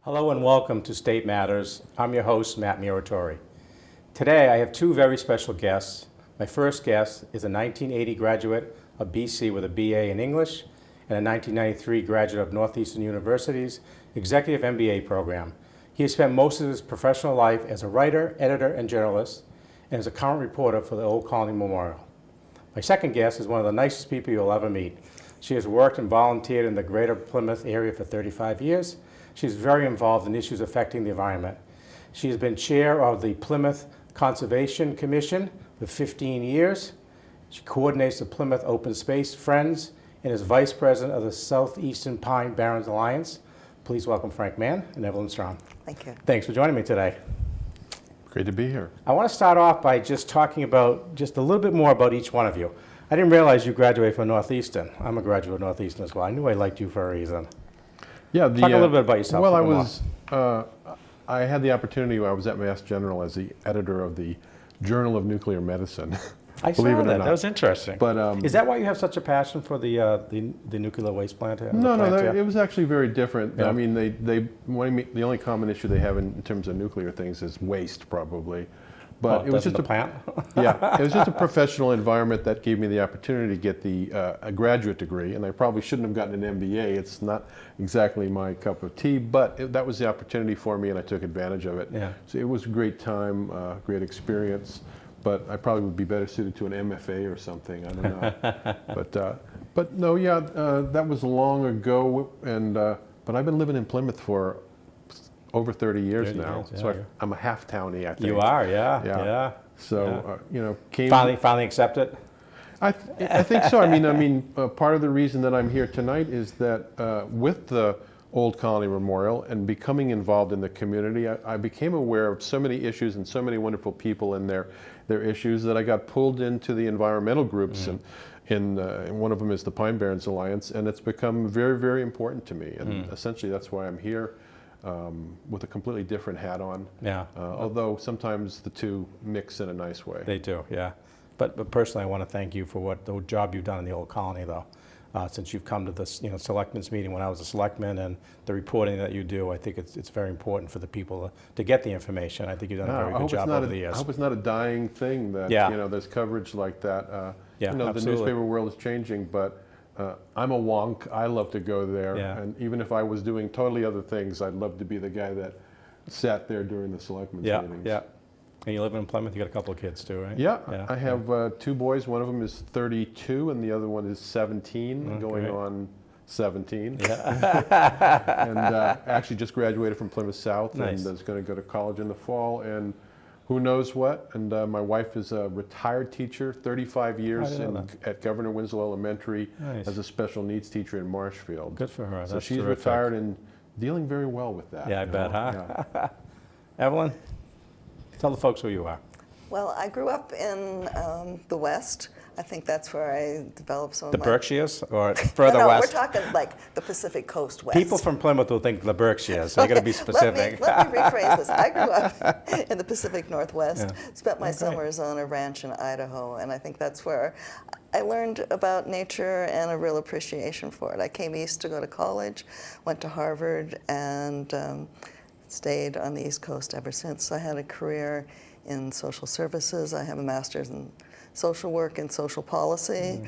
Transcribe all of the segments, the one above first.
Hello and welcome to State Matters. I'm your host, Matt Muratore. Today I have two very special guests. My first guest is a 1980 graduate of BC with a BA in English and a 1993 graduate of Northeastern University's Executive MBA program. He has spent most of his professional life as a writer, editor, and journalist, and is a current reporter for the Old Colony Memorial. My second guest is one of the nicest people you'll ever meet. She has worked and volunteered in the greater Plymouth area for 35 years. She's very involved in issues affecting the environment. She has been chair of the Plymouth Conservation Commission for 15 years. She coordinates the Plymouth Open Space Friends and is vice president of the Southeastern Barrens Alliance. Please welcome Frank Mann and Evelyn Strawn. Thank you. Thanks for joining me today. Great to be here. I want to start off by just talking about just a little bit more about each one of you. I didn't realize you graduated from Northeastern. I'm a graduate of Northeastern as well. I knew I liked you for a reason. Yeah, Talk a little bit about yourself. Well, I had the opportunity when I was at Mass General as the editor of the Journal of Nuclear Medicine. I saw believe it or that. not. That was interesting. But is that why you have such a passion for the nuclear waste plant? it was actually very different. Yeah. I mean, the only common issue they have in terms of nuclear things is waste, probably. But it was just a plant. Yeah, it was just a professional environment that gave me the opportunity to get a graduate degree, and I probably shouldn't have gotten an MBA. It's not exactly my cup of tea, but that was the opportunity for me, and I took advantage of it. Yeah. So it was a great time, great experience, but I probably would be better suited to an MFA or something. I don't know. But no, yeah, that was long ago, and but I've been living in Plymouth for over 30 years now, so I'm a half townie, I think. You are, yeah. So came finally accepted. I think so. I mean, part of the reason that I'm here tonight is that with the Old Colony Memorial and becoming involved in the community, I became aware of so many issues and so many wonderful people and their issues that I got pulled into the environmental groups, and one of them is the Barrens Alliance, and it's become very, very important to me. And essentially, that's why I'm here. With a completely different hat on. Yeah. Although sometimes the two mix in a nice way. They do, yeah. But personally, I want to thank you for the job you've done in the Old Colony, though. Since you've come to this, selectmen's meeting when I was a selectman, and the reporting that you do, I think it's very important for the people to get the information. I think you've done a very good job over the years. I hope it's not a dying thing that there's coverage like that. Absolutely. The newspaper world is changing, but. I'm a wonk. I love to go there, and even if I was doing totally other things, I'd love to be the guy that sat there during the selectmen's meetings. Yeah. And you live in Plymouth. You got a couple of kids too, right? Yeah. I have two boys. One of them is 32, and the other one is 17, going on 17. Yeah. And actually just graduated from Plymouth South, and is going to go to college in the fall, and who knows what. And my wife is a retired teacher, 35 years at Governor Winslow Elementary as a special needs teacher in Marshfield. Good for her. So she's retired and dealing very well with that. Yeah, I bet, huh? Yeah. Evelyn, tell the folks who you are. Well, I grew up in the West. I think that's where I developed some of the my... Berkshires or further no, west? We're talking like the Pacific Coast West. People from Plymouth will think the Berkshires, so you got to be specific. Let me rephrase this. I grew up in the Pacific Northwest, spent my summers on a ranch in Idaho, and I think that's where I learned about nature and a real appreciation for it. I came east to go to college, went to Harvard, and stayed on the East Coast ever since. I had a career in social services. I have a master's in social work and social policy.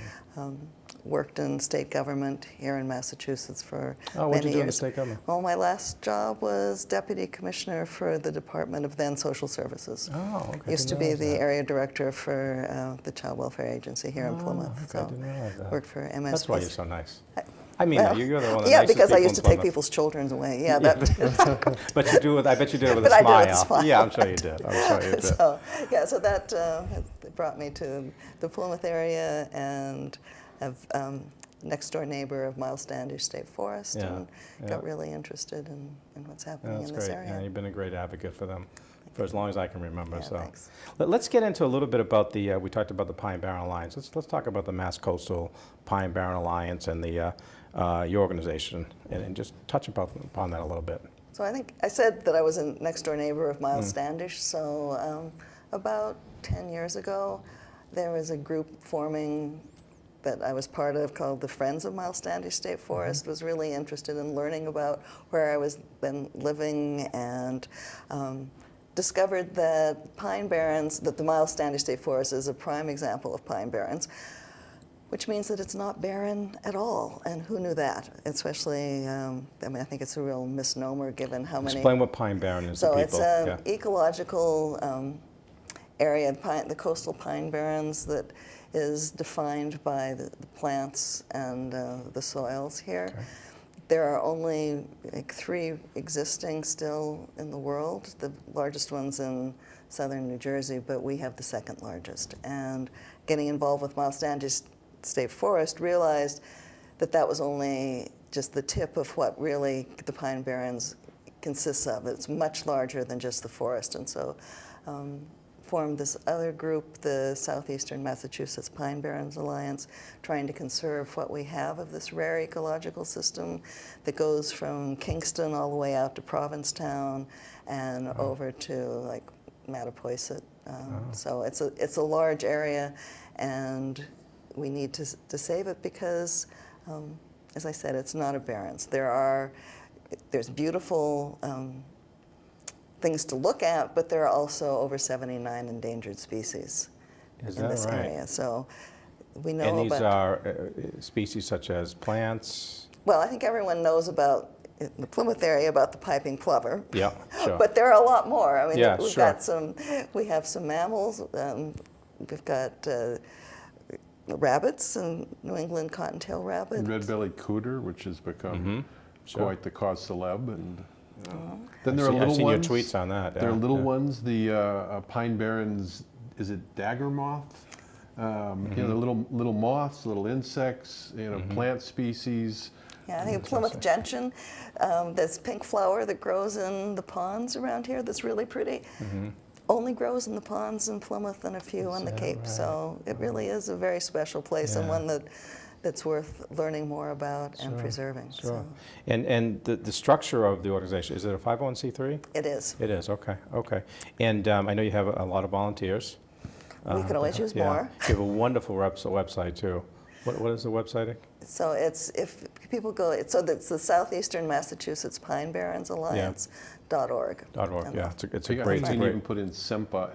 Worked in state government here in Massachusetts for many years. What did you do in the state government? Well, my last job was deputy commissioner for the Department of then Social Services. Oh, okay. Used to be the area director for the Child Welfare Agency here in Plymouth. Okay, so I didn't realize that. Worked for MSP. That's why you're so nice. I mean, you're the one of the yeah, nicest because I people used to in take Plymouth. people's children away. Yeah, that. But you do it. I bet you did it with But a I smile. did it with a smile. Yeah, I'm sure you did. I'm sure you did. So that brought me to the Plymouth area, and have next door neighbor of Miles Standish State Forest, and got really interested in what's happening in this area. Yeah, you've been a great advocate for them for as long as I can remember. Yeah, so thanks. Let's get into a little bit about the. We talked about the Barrens Alliance. Let's talk about the Mass Coastal Barrens Alliance and the your organization, and just touch upon that a little bit. So I think I said that I was a next door neighbor of Miles Standish. So about 10 years ago, there was a group forming that I was part of called the Friends of Miles Standish State Forest was really interested in learning about where I was then living, and discovered that pine barrens, that the Miles Standish State Forest is a prime example of pine barrens, which means that it's not barren at all. And who knew that? Especially, I mean, I think it's a real misnomer given how many. Explain what pine barren is to So people. it's an ecological area, the coastal pine barrens, that is defined by the plants and the soils here. Okay. There are only like 3 existing still in the world. The largest one's in southern New Jersey, but we have the 2nd largest. And getting involved with Miles Standish State Forest, realized that that was only just the tip of what really the pine barrens consists of. It's much larger than just the forest. And so formed this other group, the Southeastern Massachusetts Pine Barrens Alliance, trying to conserve what we have of this rare ecological system that goes from Kingston all the way out to Provincetown and over to like Mattapoisett. So it's a large area, and we need to save it because, as I said, it's not a barrens. There's beautiful things to look at, but there are also over 79 endangered species in this area. So we know and these about, are species such as plants? well, I think everyone knows about, in the Plymouth area, about the piping plover. Yeah, sure. But there are a lot more. I mean, Yeah, we've sure. got we have some mammals. We've got rabbits, and New England cottontail rabbit. Red-bellied cooter, which has become Sure. quite the cause celeb, and then there are I've little seen ones. your tweets on that. There are yeah, little yeah. ones. The pine barrens, is it dagger moth? You know, the little moths, little insects. You know, plant species. Yeah, I think Plymouth gentian, this pink flower that grows in the ponds around here that's really pretty, only grows in the ponds in Plymouth and a few on the Cape. right? So it really is a very special place, and Yeah. one that's worth learning more about and preserving. Sure. So And the structure of the organization, is it a 501c3? it is. It is, okay, okay. And I know you have a lot of volunteers. We could always use Yeah. more. You have a wonderful website too. What is the website? So if people go, so that's the Southeastern Massachusetts Pine Barrens Alliance.org. .org, yeah, it's a I great, think you can even great, put in SEMPA,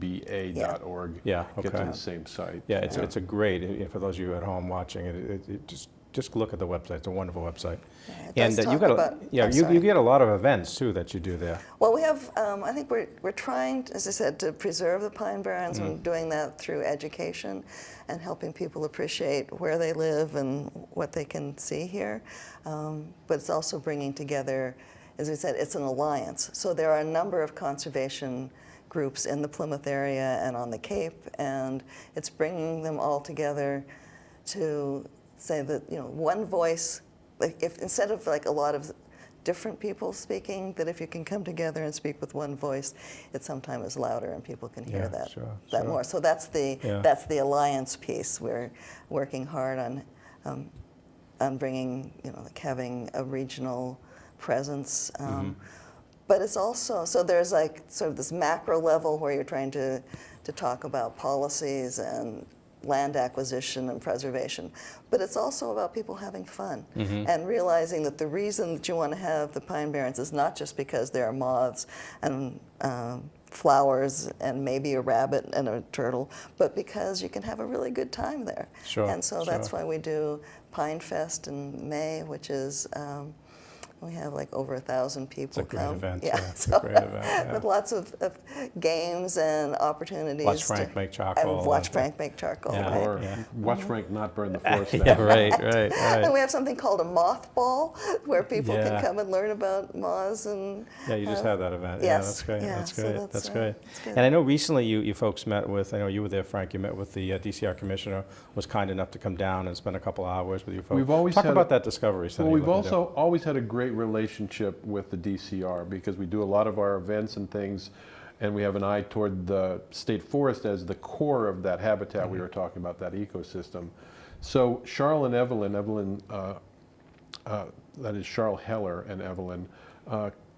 SEMPBA.org. Yeah, Get to okay. the same site. yeah, it's a great, for those of you at home watching it, just look at the website. It's a wonderful website. Yeah, it does you talk got about- yeah, I'm you sorry. get a lot of events too that you do there. Well, we have, I think we're trying, as I said, to preserve the pine barrens, and doing that through education and helping people appreciate where they live and what they can see here. But it's also bringing together, as we said, it's an alliance. So there are a number of conservation groups in the Plymouth area and on the Cape, and it's bringing them all together to say that, you know, one voice, like if instead of like a lot of different people speaking, that if you can come together and speak with one voice, it sometimes is louder and people can hear Yeah, that sure, more. So that's Yeah. the alliance piece. We're working hard on bringing, you know, like having a regional presence. But it's also, so there's like sort of this macro level where you're trying to talk about policies and land acquisition and preservation. But it's also about people having fun and realizing that the reason that you want to have the pine barrens is not just because there are moths and flowers and maybe a rabbit and a turtle, but because you can have a really good time there. Sure, And so that's sure. why we do Pine Fest in May, which is we have like over 1,000 people It's a great come. event, Yeah, yeah, it's a great event, yeah. with lots of games and opportunities. Watch Frank make charcoal. And watch Frank make charcoal. Yeah. Right? Or watch Frank not burn the forest down. Yeah, right. And we have something called a moth ball, where people Yeah. can come and learn about moths and. Yeah, you just had that event. Yes, Yeah, that's great. yeah, That's so great. that's, That's uh, great. that's good. And I know recently you folks met with, I know you were there, Frank, you met with the DCR commissioner, was kind enough to come down and spend a couple hours with you folks. We've always Talk had about that Discovery Center. Well, you're we've looking to do. also always had a great relationship with the DCR because we do a lot of our events and things, and we have an eye toward the state forest as the core of that habitat we were talking about, that ecosystem. So Charles and Evelyn, that is Charles Heller and Evelyn,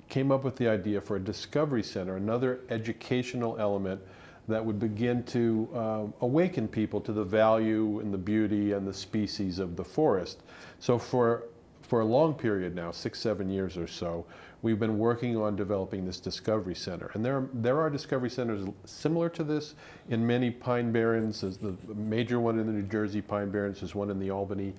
came up with the idea for a Discovery Center, another educational element that would begin to awaken people to the value and the beauty and the species of the forest. So for a long period now, 6-7 years or so, we've been working on developing this Discovery Center. And there are Discovery Centers similar to this in many pine barrens. There's the major one in the New Jersey Pine Barrens. There's one in the Albany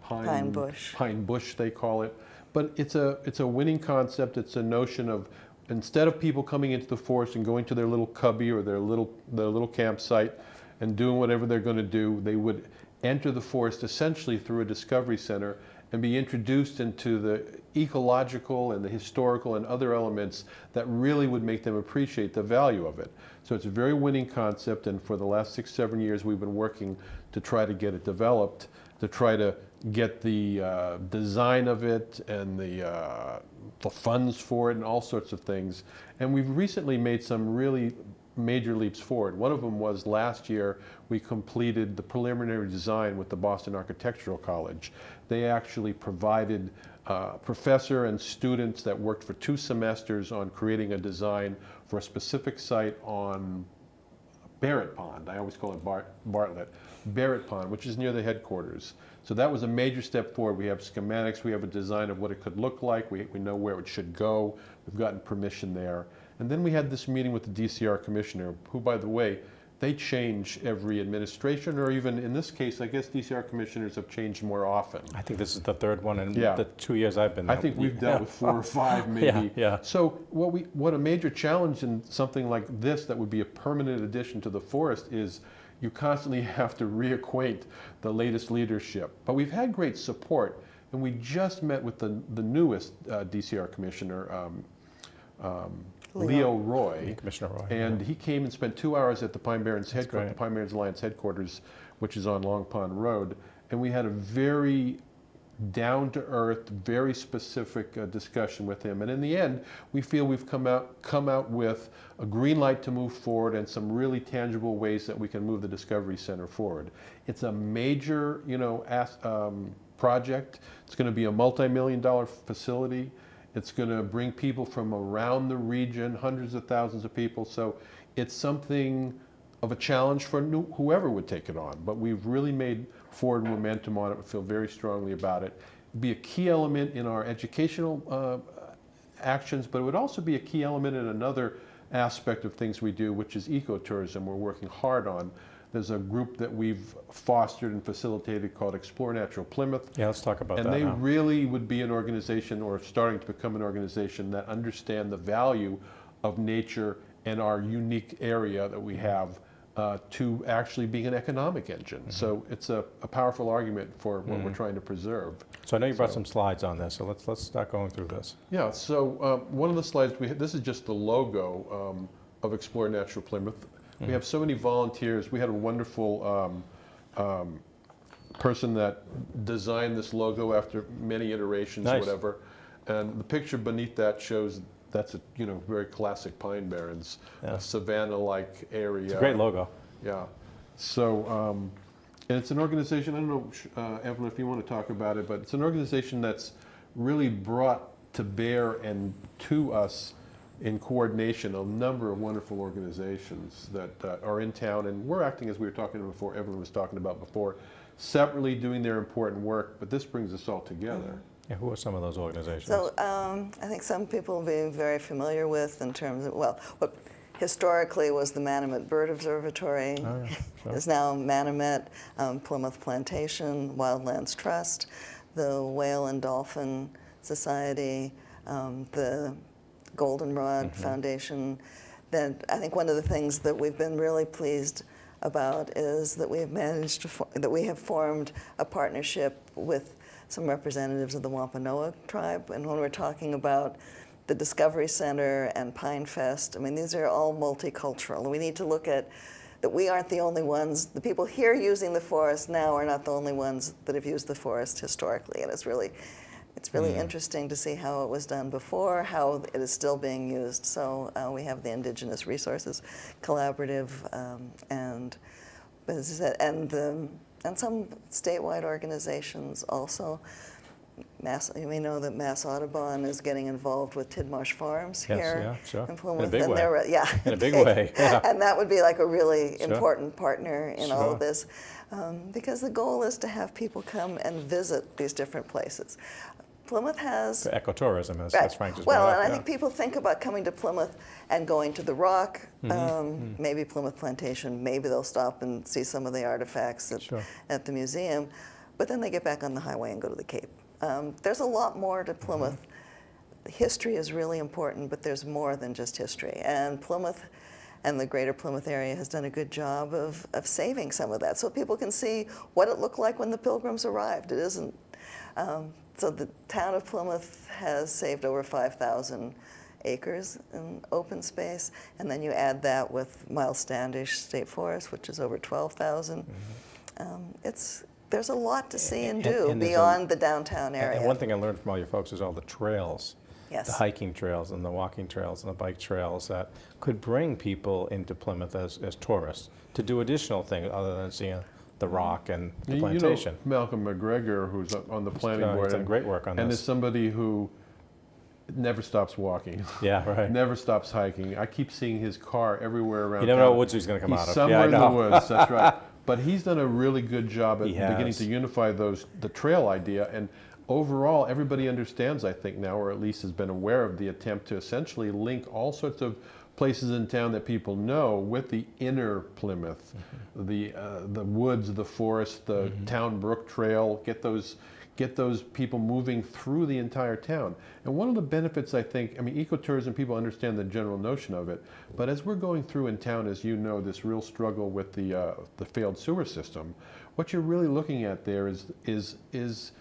Pine Bush, they call it. But it's a winning concept. It's a notion of, instead of people coming into the forest and going to their little cubby or their little campsite and doing whatever they're going to do, they would enter the forest essentially through a Discovery Center and be introduced into the ecological and the historical and other elements that really would make them appreciate the value of it. So it's a very winning concept, and for the last 6-7 years we've been working to try to get it developed, to try to get the design of it and the funds for it and all sorts of things. And we've recently made some really major leaps forward. One of them was last year we completed the preliminary design with the Boston Architectural College. They actually provided professor and students that worked for 2 semesters on creating a design for a specific site on Barrett Pond. I always call it Bartlett. Barrett Pond, which is near the headquarters. So that was a major step forward. We have schematics, we have a design of what it could look like, we know where it should go, we've gotten permission there. And then we had this meeting with the DCR commissioner, who, by the way, they change every administration, or even in this case, I guess DCR commissioners have changed more often. I think this is the 3rd one in the 2 years I've been there. I think we've dealt with 4 or 5 maybe. Yeah. So what a major challenge in something like this that would be a permanent addition to the forest is you constantly have to reacquaint the latest leadership. But we've had great support, and we just met with the newest DCR commissioner, Leo Roy. Commissioner Roy. And he came and spent 2 hours at the Pine Barrens headquarters, the Pine Barrens Alliance headquarters, which is on Long Pond Road. And we had a very down-to-earth, very specific discussion with him. And in the end, we feel we've come out with a green light to move forward and some really tangible ways that we can move the Discovery Center forward. It's a major, project. It's going to be a multi-million-dollar facility. It's going to bring people from around the region, hundreds of thousands of people. So it's something of a challenge for whoever would take it on. But we've really made forward momentum on it. We feel very strongly about it. It'd be a key element in our educational actions, but it would also be a key element in another aspect of things we do, which is ecotourism. We're working hard on. There's a group that we've fostered and facilitated called Explore Natural Plymouth. Yeah, let's talk about that. And they now. really would be an organization, or starting to become an organization, that understand the value of nature and our unique area that we have to actually being an economic engine. Mm-hmm. So it's a powerful argument for what we're trying to preserve. So I know you brought some slides on this, so let's start going through this. Yeah, so one of the slides, this is just the logo of Explore Natural Plymouth. We have so many volunteers. We had a wonderful person that designed this logo after many iterations, nice. Or whatever. And the picture beneath that shows that's a very classic Pine Barrens, a savanna-like area. It's a great logo. Yeah. So, and it's an organization, I don't know, Evelyn, if you want to talk about it, but it's an organization that's really brought to bear and to us in coordination a number of wonderful organizations that are in town, and we're acting, as we were talking before, everyone was talking about before, separately doing their important work, but this brings us all together. Yeah, who are some of those organizations? So I think some people will be very familiar with in terms of, well, what historically was the Manamet Bird Observatory, is now Manamet, Plymouth Plantation, Wildlands Trust, the Whale and Dolphin Society, the Goldenrod Foundation. Then I think one of the things that we've been really pleased about is that we have managed to that we have formed a partnership with some representatives of the Wampanoag tribe. And when we're talking about the Discovery Center and Pine Fest, I mean, these are all multicultural. We need to look at that we aren't the only ones. The people here using the forest now are not the only ones that have used the forest historically. And it's really interesting to see how it was done before, how it is still being used. So we have the Indigenous Resources Collaborative and some statewide organizations also. You may know that Mass Audubon is getting involved with Tidmarsh Farms Yes, here yeah, sure. in Plymouth. In a big and way. they're, yeah, In a big way, yeah. And that would be like a really Sure. important partner in all Sure. of this, because the goal is to have people come and visit these different places. Plymouth has For ecotourism, as Frank just well, brought and up, I yeah. think people think about coming to Plymouth and going to the Rock, maybe Plymouth Plantation, maybe they'll stop and see some of the artifacts Sure. at the museum, but then they get back on the highway and go to the Cape. There's a lot more to Plymouth. History is really important, but there's more than just history. And Plymouth and the greater Plymouth area has done a good job of saving some of that so people can see what it looked like when the Pilgrims arrived. It isn't. So the town of Plymouth has saved over 5,000 acres in open space, and then you add that with Miles Standish State Forest, which is over 12,000. There's a lot to see and do and there's beyond the downtown area. And one thing I learned from all you folks is all the trails. Yes. The hiking trails and the walking trails and the bike trails that could bring people into Plymouth as tourists to do additional things other than seeing the Rock and the plantation. You know, Malcolm McGregor, who's on the planning board, He's done great work on and this. is somebody who never stops walking. Yeah, right. Never stops hiking. I keep seeing his car everywhere around You never know town. what woods he's going to come He's out of. somewhere Yeah, I in the know. woods, that's right. But he's done a really good job at He beginning has. to unify the trail idea. And overall, everybody understands, I think now, or at least has been aware of the attempt to essentially link all sorts of places in town that people know with the inner Plymouth, the woods, the forest, the Town Brook Trail, get those people moving through the entire town. And one of the benefits, I think, I mean, ecotourism, people understand the general notion of it, but as we're going through in town, as you know, this real struggle with the failed sewer system, what you're really looking at there is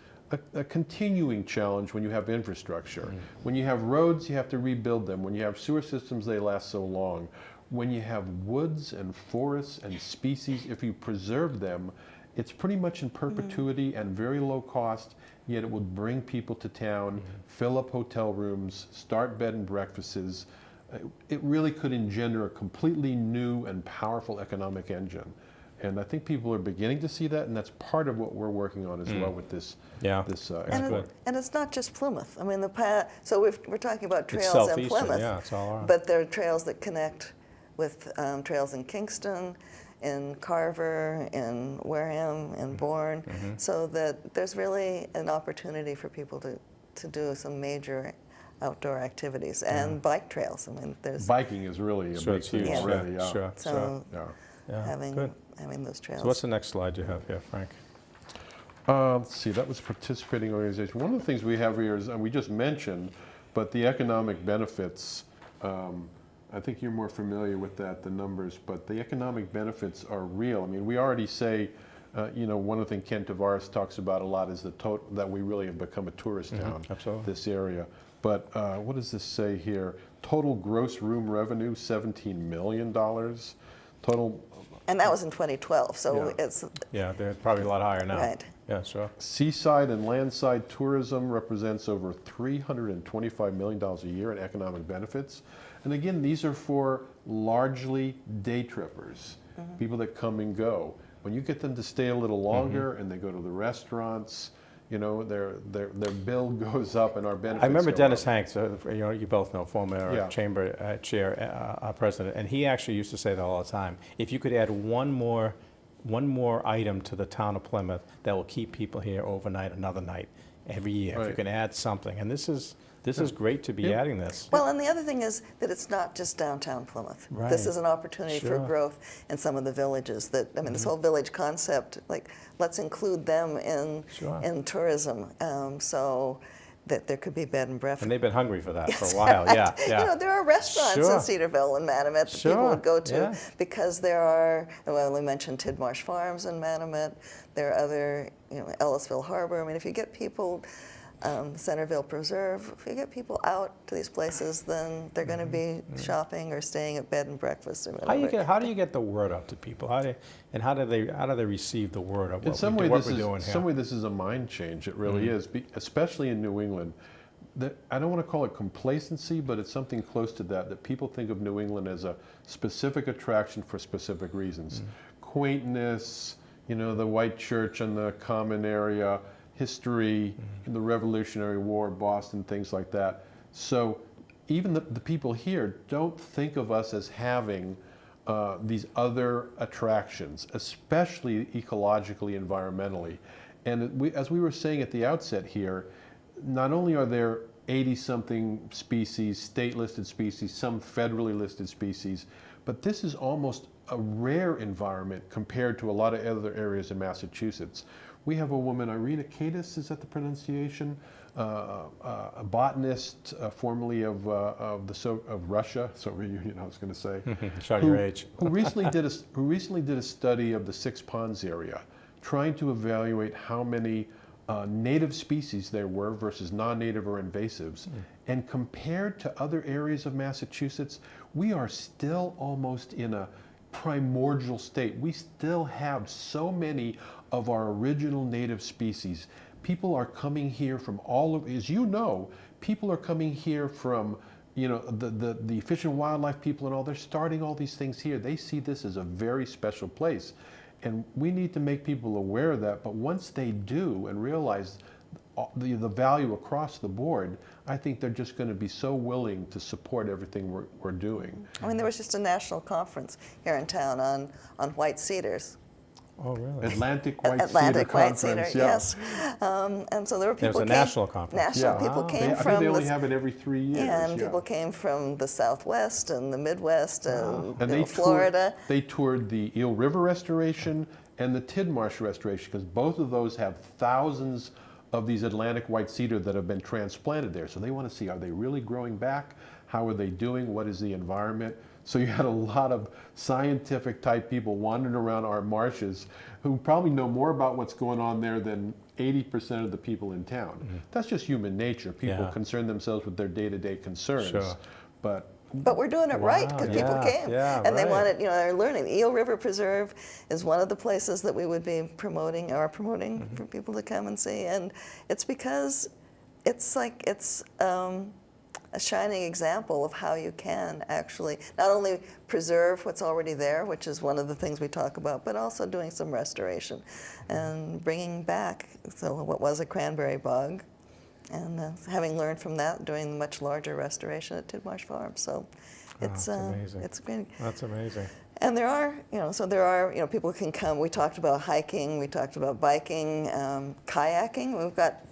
a continuing challenge when you have infrastructure. When you have roads, you have to rebuild them. When you have sewer systems, they last so long. When you have woods and forests and species, if you preserve them, it's pretty much in perpetuity and very low cost, yet it will bring people to town, fill up hotel rooms, start bed and breakfasts. It really could engender a completely new and powerful economic engine. And I think people are beginning to see that, and that's part of what we're working on as well with this. Yeah. And it's not just Plymouth. I mean, so we're talking about It's trails in Southeastern, Plymouth, yeah, it's all around. but there are trails that connect with trails in Kingston, in Carver, in Wareham, in Bourne, so that there's really an opportunity for people to do some major outdoor activities and bike trails. I mean, there's Biking is really a big it's thing huge. already. Yeah, sure, so Yeah. Yeah, having good. those trails. So what's the next slide you have here, Frank? Let's see, that was participating organization. One of the things we have here is, and we just mentioned, but the economic benefits, I think you're more familiar with that, the numbers, but the economic benefits are real. I mean, we already say, one of the things Ken Tavares talks about a lot is that we really have become a tourist town, absolutely. this area. But what does this say here? Total gross room revenue, $17 million. Total And that was in 2012, so Yeah. it's Yeah, they're probably a lot higher now. right. Yeah, sure. seaside and landside tourism represents over $325 million a year in economic benefits. And again, these are for largely day trippers, people that come and go. When you get them to stay a little longer and they go to the restaurants, their bill goes up and our benefits I remember go Dennis up. Hanks, you both know, former Yeah. chamber chair president, and he actually used to say that all the time. If you could add one more item to the town of Plymouth that will keep people here overnight, another night, every year. If you Right. can add something, and this is great to be Yeah. adding this. Well, and the other thing is that it's not just downtown Plymouth. Right. This is an opportunity for Sure. growth in some of the villages. This whole village concept, like let's include them Sure. in tourism, so that there could be bed and breakfast. And they've been hungry for that for a while. Yeah, yeah. There are restaurants Sure. in Cedarville and Manomet that people Sure, would go to yeah. because there are, well, we mentioned Tidmarsh Farms in Manomet. There are other, Ellisville Harbor. I mean, if you get people, Centerville Preserve, if you get people out to these places, then they're going to be shopping or staying at bed and breakfast or whatever. How do you get the word out to people? How do they receive the word of In what some way, we're this doing is here? some way this is a mind change. It really is, especially in New England. I don't want to call it complacency, but it's something close to that. That people think of New England as a specific attraction for specific reasons, quaintness. The white church in the common area, history, in the Revolutionary War, Boston, things like that. So even the people here don't think of us as having these other attractions, especially ecologically, environmentally. And as we were saying at the outset here, not only are there 80-something species, state-listed species, some federally listed species, but this is almost a rare environment compared to a lot of other areas in Massachusetts. We have a woman, Irina Kaitis, is that the pronunciation? A botanist, formerly of Russia, Soviet Union, I was going to say. Showing your age. who recently did a study of the Six Ponds area, trying to evaluate how many native species there were versus non-native or invasives. And compared to other areas of Massachusetts, we are still almost in a primordial state. We still have so many of our original native species. People are coming here from all over, as you know, people are coming here from, you know, the Fish and Wildlife people and all. They're starting all these things here. They see this as a very special place. And we need to make people aware of that. But once they do and realize the value across the board, I think they're just going to be so willing to support everything we're doing. I mean, there was just a national conference here in town on white cedars. Oh, really? Atlantic White Atlantic Cedar White Cedar, Conference, yeah. yes. And so there were people. There was a national conference. National Yeah. people Wow. came I from. think they only have it every 3 years. Yeah, and people came from the Southwest and the Midwest and, you know, Florida. They toured the Eel River restoration and the Tidmarsh restoration, because both of those have thousands of these Atlantic white cedar that have been transplanted there. So they want to see, are they really growing back? How are they doing? What is the environment? So you had a lot of scientific type people wandering around our marshes who probably know more about what's going on there than 80% of the people in town. That's just human nature. People concern themselves with their day-to-day concerns. Sure. But we're doing it right because people came and they wanted, you know, they're learning. Eel River Preserve is one of the places that we would be promoting for people to come and see, and it's because it's like it's a shining example of how you can actually not only preserve what's already there, which is one of the things we talk about, but also doing some restoration and bringing back what was a cranberry bog. And having learned from that, doing the much larger restoration at Tidmarsh Farm, so it's amazing. it's great. That's amazing. And there are, people can come. We talked about hiking, we talked about biking, kayaking. We've got.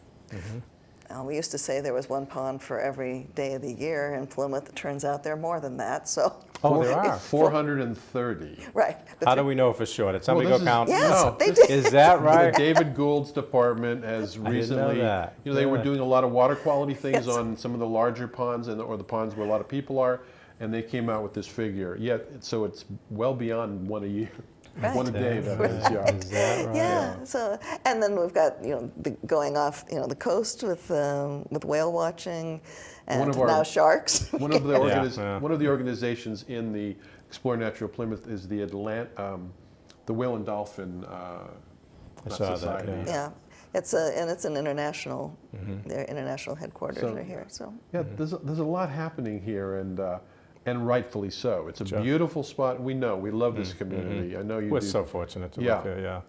We used to say there was one pond for every day of the year in Plymouth. It turns out there are more than that. So. Oh, there are 430. Right. How do we know for sure? Did somebody go count? Yes, they did. Is that right? The David Gould's department has recently, that. you know, they were doing a lot of water quality things on some of the larger ponds or the ponds where a lot of people are, and they came out with this figure. So it's well beyond one a year. Right. One a day, that is, yeah. Is that right? Yeah. So, and then we've got going off the coast with whale watching, and now sharks. One of the organizations in the Explore Natural Plymouth is the Whale and Dolphin Society. Yeah. It's an international. Their international headquarters are here. So yeah, there's a lot happening here, and rightfully so. It's a beautiful spot. We love this community. I know you do. We're so fortunate to live here,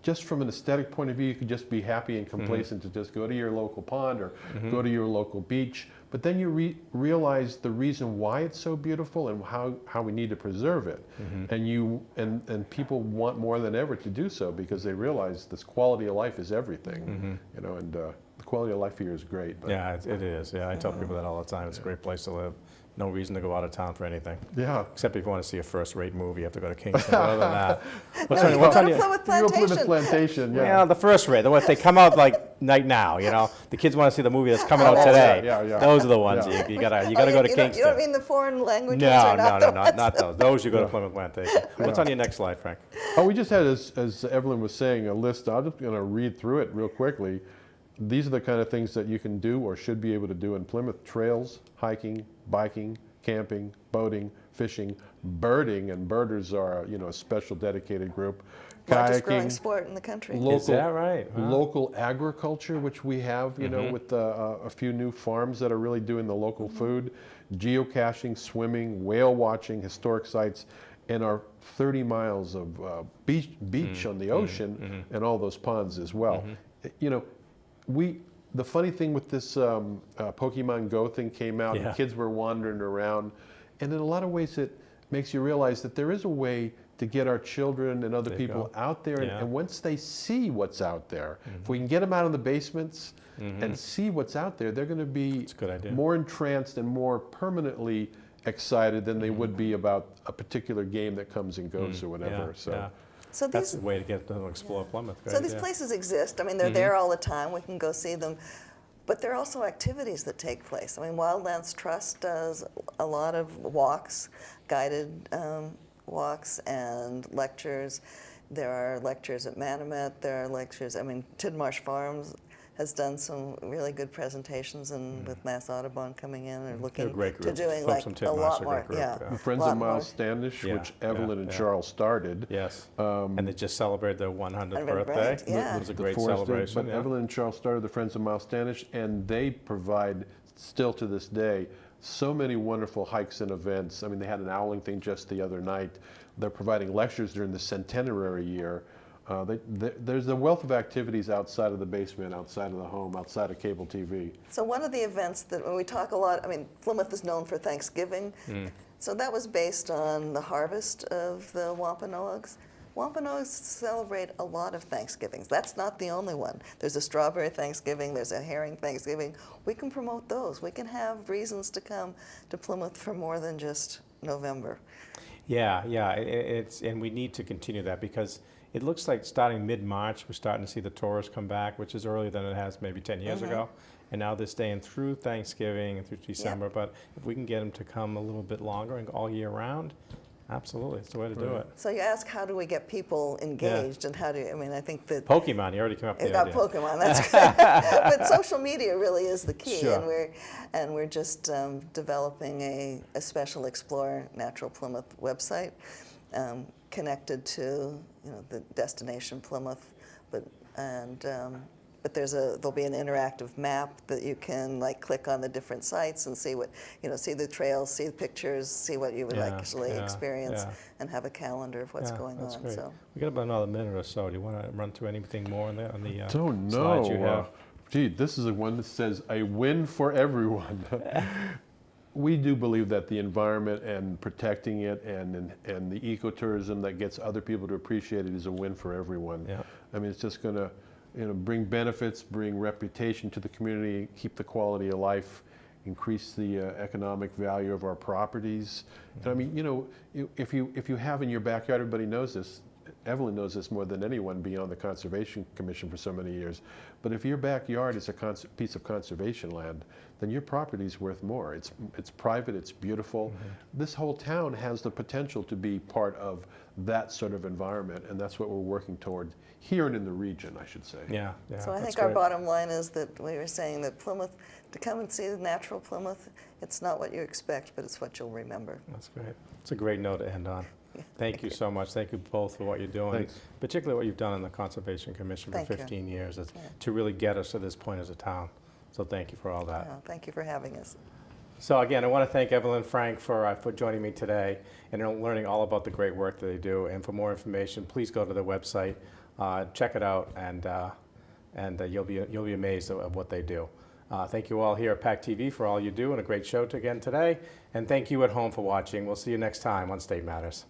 Just from an aesthetic point of view, you could just be happy and complacent to just go to your local pond or go to your local beach. But then you realize the reason why it's so beautiful and how we need to preserve it. And people want more than ever to do so because they realize this quality of life is everything. And the quality of life here is great. But yeah, it is. Yeah, I tell people that all the time. It's a great place to live. No reason to go out of town for anything. Yeah. Except if you want to see a first-rate movie, you have to go to Kingston. But other than that, what's on your Plymouth Plantation? Yeah. Yeah, the first-rate. If they come out like right now, the kids want to see the movie that's coming out today. Yeah. Those are the ones you gotta go to Kingston. You don't mean the foreign languages? No, not those. Those you go to Plymouth Plantation. What's on your next slide, Frank? Oh, we just had, as Evelyn was saying, a list. I'm just going to read through it real quickly. These are the kind of things that you can do or should be able to do in Plymouth: trails, hiking, biking, camping, boating, fishing, birding, and birders are a special dedicated group. Largest growing sport in the country. Is that right? Wow. Local agriculture, which we have, with a few new farms that are really doing the local food. Geocaching, swimming, whale watching, historic sites, and our 30 miles of beach on the ocean and all those ponds as well. you know, the funny thing with this Pokemon Go thing came out, Yeah. and kids were wandering around, and in a lot of ways it makes you realize that there is a way to get our children and other There you people go. out there, Yeah. and once they see what's out there, if we can get them out of the basements and see what's out there, they're going to be It's a good idea. more entranced and more permanently excited than they would be about a particular game that comes and goes or whatever. Yeah, So. yeah. So That's these the way to get them to explore Plymouth. So right? these Yeah. places exist. I mean, they're there all the time. We can go see them. But there are also activities that take place. I mean, Wildlands Trust does a lot of walks, guided walks and lectures. There are lectures at Manomet. There are lectures, I mean, Tidmarsh Farms has done some really good presentations, and with Mass Audubon coming in and They're a looking great to group. doing Folks like from a Tidmarsh are lot a more. great group, Yeah, yeah. The Friends lot of more. Miles Standish, Yeah, which yeah, Evelyn and yeah. Charles started. Yes. And they just celebrated their 100th birthday. Right, yeah. It was a The great Forest Inn, celebration. But yeah. Evelyn and Charles started the Friends of Miles Standish, and they provide, still to this day, so many wonderful hikes and events. I mean, they had an owling thing just the other night. They're providing lectures during the centenary year. There's a wealth of activities outside of the basement, outside of the home, outside of cable TV. So one of the events that when we talk a lot, I mean, Plymouth is known for Thanksgiving. So that was based on the harvest of the Wampanoags. Wampanoags celebrate a lot of Thanksgivings. That's not the only one. There's a strawberry Thanksgiving, there's a herring Thanksgiving. We can promote those. We can have reasons to come to Plymouth for more than just November. Yeah, yeah, and we need to continue that because it looks like starting mid-March, we're starting to see the tourists come back, which is earlier than it has maybe 10 years ago. And now they're staying through Thanksgiving and through December. But if we can get them to come a little bit longer and all year round, absolutely, it's the way to do it. So you ask, how do we get people engaged, and how do I mean, I think that Pokemon, you already came up with It the got idea. Pokemon. That's good. But social media really is the key, Sure. and we're just developing a special Explore Natural Plymouth website connected to the destination Plymouth, but there'll be an interactive map that you can click on the different sites and see what see the trails, see the pictures, see what you would actually experience, and have a calendar of what's going that's on. Great. So. We got about another minute or so. Do you want to run through anything more on the Don't slides you know. have? Gee, this is the one that says a win for everyone. We do believe that the environment and protecting it and the ecotourism that gets other people to appreciate it is a win for everyone. Yeah. I mean, it's just going to bring benefits, bring reputation to the community, keep the quality of life, increase the economic value of our properties. And I mean, if you have in your backyard, everybody knows this. Evelyn knows this more than anyone beyond the Conservation Commission for so many years. But if your backyard is a piece of conservation land, then your property is worth more. It's private, it's beautiful. This whole town has the potential to be part of that sort of environment, and that's what we're working toward here and in the region, I should say. Yeah. So I that's think our great. bottom line is that we were saying that Plymouth, to come and see the natural Plymouth, it's not what you expect, but it's what you'll remember. That's great. It's a great note to end on. Thank you so much. Thank you both for what you're doing, Thanks. particularly what you've done in the Conservation Commission for Thank you. 15 years to really get us to this point as a town. So thank you for all that. Thank you for having us. So again, I want to thank Evelyn and Frank for joining me today and learning all about the great work that they do. And for more information, please go to their website, check it out, and you'll be amazed at what they do. Thank you all here at PACTV for all you do and a great show again today. And thank you at home for watching. We'll see you next time on State Matters.